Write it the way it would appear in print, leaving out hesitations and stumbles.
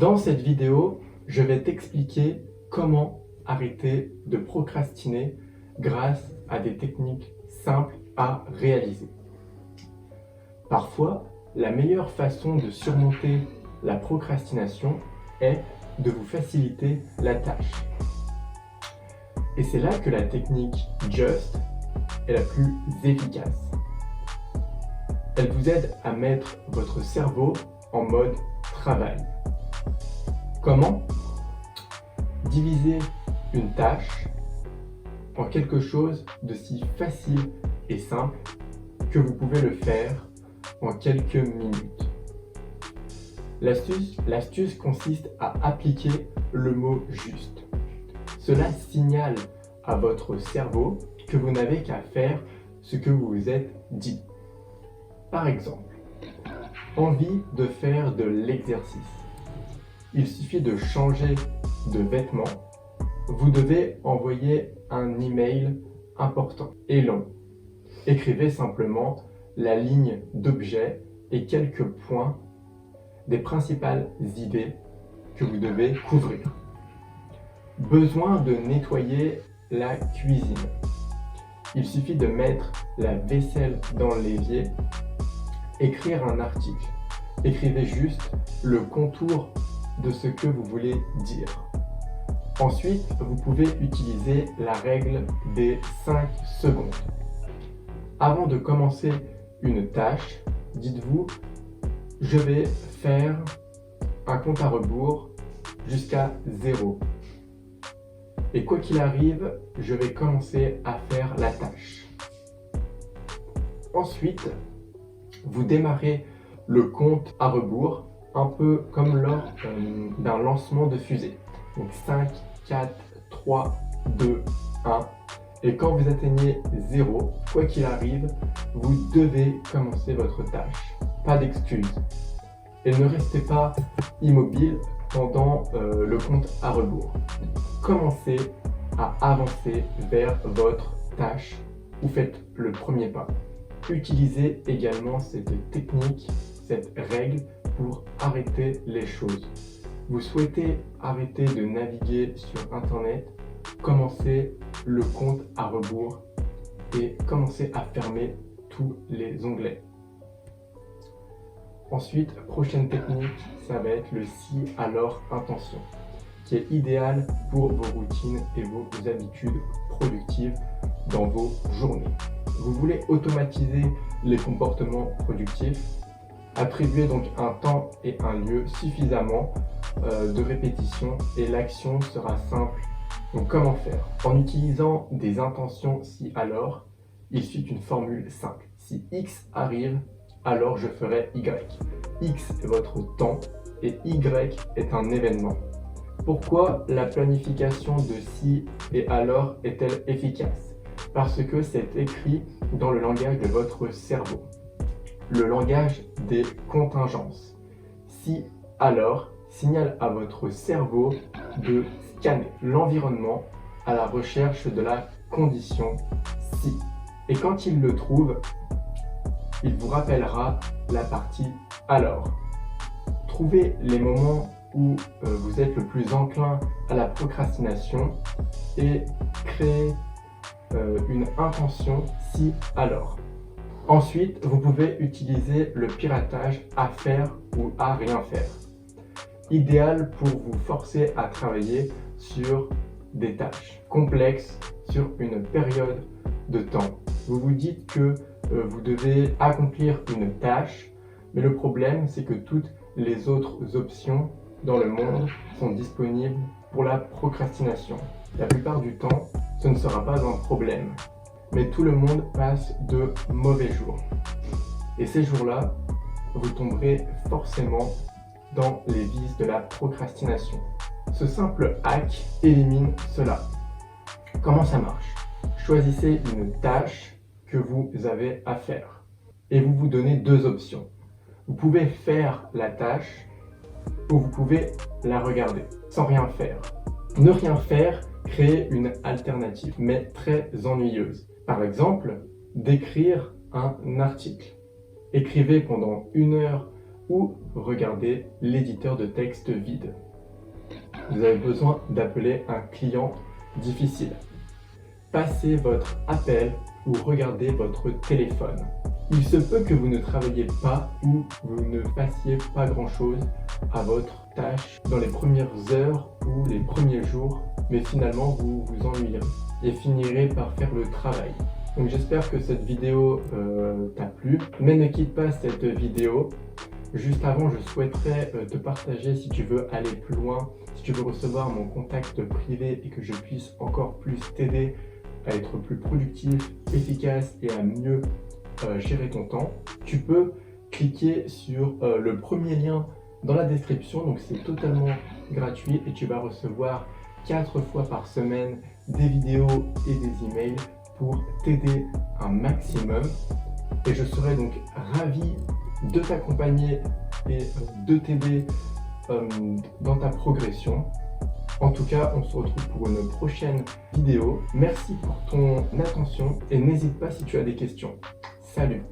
Dans cette vidéo, je vais t'expliquer comment arrêter de procrastiner grâce à des techniques simples à réaliser. Parfois, la meilleure façon de surmonter la procrastination est de vous faciliter la tâche. Et c'est là que la technique JUST est la plus efficace. Elle vous aide à mettre votre cerveau en mode travail. Comment? Diviser une tâche en quelque chose de si facile et simple que vous pouvez le faire en quelques minutes. L'astuce consiste à appliquer le mot juste. Cela signale à votre cerveau que vous n'avez qu'à faire ce que vous vous êtes dit. Par exemple, envie de faire de l'exercice. Il suffit de changer de vêtements. Vous devez envoyer un email important et long. Écrivez simplement la ligne d'objet et quelques points des principales idées que vous devez couvrir. Besoin de nettoyer la cuisine. Il suffit de mettre la vaisselle dans l'évier. Écrire un article. Écrivez juste le contour de ce que vous voulez dire. Ensuite, vous pouvez utiliser la règle des 5 secondes. Avant de commencer une tâche, dites-vous « Je vais faire un compte à rebours jusqu'à 0. Et quoi qu'il arrive, je vais commencer à faire la tâche. » Ensuite, vous démarrez le compte à rebours un peu comme lors d'un lancement de fusée. Donc 5, 4, 3, 2, 1. Et quand vous atteignez 0, quoi qu'il arrive, vous devez commencer votre tâche. Pas d'excuses. Et ne restez pas immobile pendant le compte à rebours. Commencez à avancer vers votre tâche ou faites le premier pas. Utilisez également cette technique, cette règle pour arrêter les choses. Vous souhaitez arrêter de naviguer sur Internet, commencez le compte à rebours et commencez à fermer tous les onglets. Ensuite, prochaine technique, ça va être le si alors intention, qui est idéal pour vos routines et vos habitudes productives dans vos journées. Vous voulez automatiser les comportements productifs, attribuez donc un temps et un lieu suffisamment de répétition et l'action sera simple. Donc comment faire? En utilisant des intentions si alors, il suit une formule simple. Si X arrive, alors je ferai Y. X est votre temps et Y est un événement. Pourquoi la planification de si et alors est-elle efficace? Parce que c'est écrit dans le langage de votre cerveau. Le langage des contingences. Si alors signale à votre cerveau de scanner l'environnement à la recherche de la condition si. Et quand il le trouve, il vous rappellera la partie alors. Trouvez les moments où vous êtes le plus enclin à la procrastination et créez une intention si alors. Ensuite, vous pouvez utiliser le piratage à faire ou à rien faire. Idéal pour vous forcer à travailler sur des tâches complexes sur une période de temps. Vous vous dites que vous devez accomplir une tâche, mais le problème c'est que toutes les autres options dans le monde sont disponibles pour la procrastination. La plupart du temps, ce ne sera pas un problème, mais tout le monde passe de mauvais jours. Et ces jours-là, vous tomberez forcément dans les vices de la procrastination. Ce simple hack élimine cela. Comment ça marche? Choisissez une tâche que vous avez à faire et vous vous donnez deux options. Vous pouvez faire la tâche ou vous pouvez la regarder sans rien faire. Ne rien faire crée une alternative, mais très ennuyeuse. Par exemple, d'écrire un article. Écrivez pendant 1 heure ou regardez l'éditeur de texte vide. Vous avez besoin d'appeler un client difficile. Passez votre appel ou regardez votre téléphone. Il se peut que vous ne travailliez pas ou vous ne fassiez pas grand-chose à votre tâche dans les premières heures ou les premiers jours, mais finalement vous vous ennuierez et finirez par faire le travail. Donc j'espère que cette vidéo t'a plu, mais ne quitte pas cette vidéo. Juste avant, je souhaiterais te partager, si tu veux aller plus loin, si tu veux recevoir mon contact privé et que je puisse encore plus t'aider à être plus productif, efficace et à mieux gérer ton temps, tu peux cliquer sur le premier lien dans la description. Donc c'est totalement gratuit et tu vas recevoir 4 fois par semaine des vidéos et des emails pour t'aider un maximum. Et je serai donc ravi de t'accompagner et de t'aider dans ta progression. En tout cas, on se retrouve pour une prochaine vidéo. Merci pour ton attention et n'hésite pas si tu as des questions. Salut!